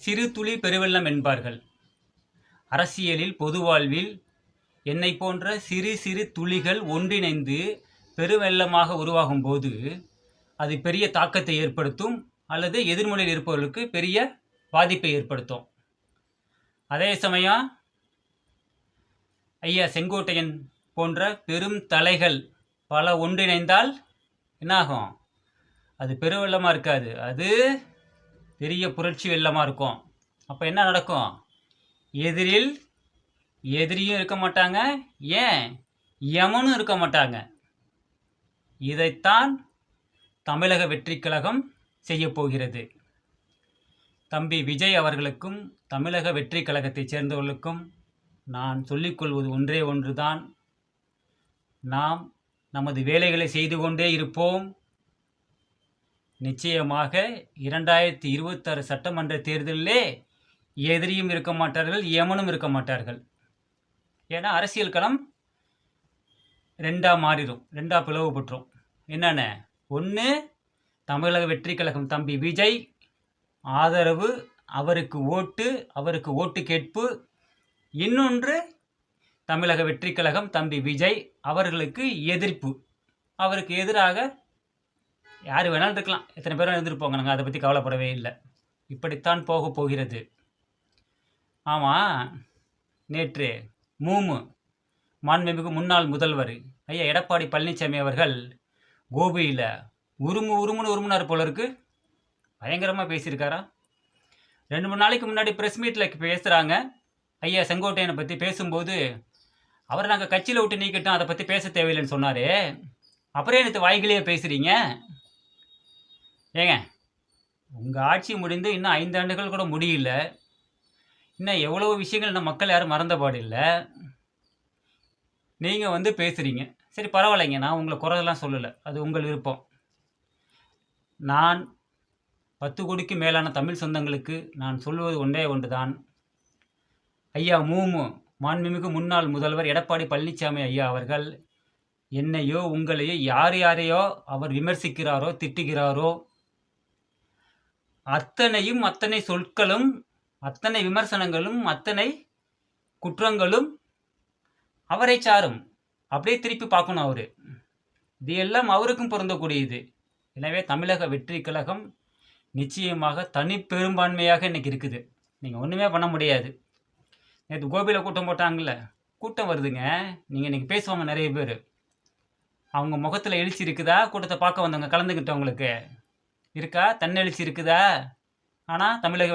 சிறு துளி பெருவெள்ளம் என்பார்கள். அரசியலில், பொது வாழ்வில் என்னை போன்ற சிறு சிறு துளிகள் ஒன்றிணைந்து பெருவெள்ளமாக உருவாகும் போது அது பெரிய தாக்கத்தை ஏற்படுத்தும், அல்லது எதிர்முனையில் இருப்பவர்களுக்கு பெரிய பாதிப்பை ஏற்படுத்தும். அதே சமயம் ஐயா செங்கோட்டையன் போன்ற பெரும் தலைகள் பல ஒன்றிணைந்தால் என்னாகும்? அது பெருவெள்ளமாக இருக்காது, அது பெரிய புரட்சி வெள்ளமாக இருக்கும். அப்போ என்ன நடக்கும்? எதிரியும் இருக்க மாட்டாங்க, ஏன் யமனும் இருக்க மாட்டாங்க. இதைத்தான் தமிழக வெற்றிக் கழகம் செய்ய போகிறது. தம்பி விஜய் அவர்களுக்கும் தமிழக வெற்றிக் கழகத்தைச் சேர்ந்தவர்களுக்கும் நான் சொல்லிக்கொள்வது ஒன்றே ஒன்றுதான். நாம் நமது வேலைகளை செய்து கொண்டே இருப்போம். நிச்சயமாக 2026 சட்டமன்ற தேர்தலிலே எதிரியும் இருக்க மாட்டார்கள், யமனும் இருக்க மாட்டார்கள். ஏன்னா அரசியல் களம் ரெண்டாக மாறிடும், ரெண்டாக பிளவுபட்டுரும். என்னென்ன? ஒன்று, தமிழக வெற்றிக் கழகம் தம்பி விஜய் ஆதரவு, அவருக்கு ஓட்டு கேட்பு. இன்னொன்று, தமிழக வெற்றிக் கழகம் தம்பி விஜய் அவர்களுக்கு எதிர்ப்பு. அவருக்கு எதிராக யார் வேணாலும் இருக்கலாம், எத்தனை பேரும் இருந்திருப்போங்க, நாங்கள் அதை பற்றி கவலைப்படவே இல்லை. இப்படித்தான் போக போகிறது. ஆமாம், நேற்று மாண்புமிகு முன்னாள் முதல்வர் ஐயா எடப்பாடி பழனிசாமி அவர்கள் கோபியில் உருமுனார் போல இருக்கு, பயங்கரமாக பேசியிருக்காரா. 2-3 நாளைக்கு முன்னாடி ப்ரெஸ் மீட்டில் பேசுகிறாங்க. ஐயா செங்கோட்டையனை பற்றி பேசும்போது அவரை நாங்கள் கட்சியில் விட்டு நீக்கிட்டோம், அதை பற்றி பேச தேவையில்லைன்னு சொன்னார். அப்புறம் எனக்கு வாய்களையே பேசுகிறீங்க. ஏங்க, உங்கள் ஆட்சி முடிந்து இன்னும் 5 ஆண்டுகள் கூட முடியல. இன்னும் எவ்வளோ விஷயங்கள் இன்னும் மக்கள் யாரும் மறந்தபாடு இல்லை. நீங்கள் பேசுகிறீங்க. சரி, பரவாயில்லைங்க, நான் உங்களை குறையெல்லாம் சொல்லலை, அது உங்கள் விருப்பம். நான் 10 கோடிக்கு மேலான தமிழ் சொந்தங்களுக்கு நான் சொல்வது ஒன்றே ஒன்று தான். ஐயா மாண்புமிகு முன்னாள் முதல்வர் எடப்பாடி பழனிசாமி ஐயா அவர்கள் என்னையோ உங்களையோ யாரையோ அவர் விமர்சிக்கிறாரோ திட்டுகிறாரோ, அத்தனை சொற்களும், அத்தனை விமர்சனங்களும், அத்தனை குற்றங்களும் அவரை சாரும். அப்படியே திருப்பி பார்க்கணும் அவரு. இது எல்லாம் அவருக்கும் பொருந்தக்கூடியது. எனவே தமிழக வெற்றி கழகம் நிச்சயமாக தனிப்பெரும்பான்மையாக இன்னைக்கு இருக்குது. நீங்கள் ஒன்றுமே பண்ண முடியாது. நேற்று கோபியில் கூட்டம் போட்டாங்கல்ல, கூட்டம் வருதுங்க. நீங்கள் இன்றைக்கி பேசுவாங்க நிறைய பேர், அவங்க முகத்தில் எழுச்சி இருக்குதா? கூட்டத்தை பார்க்க வந்தவங்க கலந்துக்கிட்டவங்களுக்கு இருக்கா? தன்னெழுச்சி இருக்குதா? ஆனால் தமிழக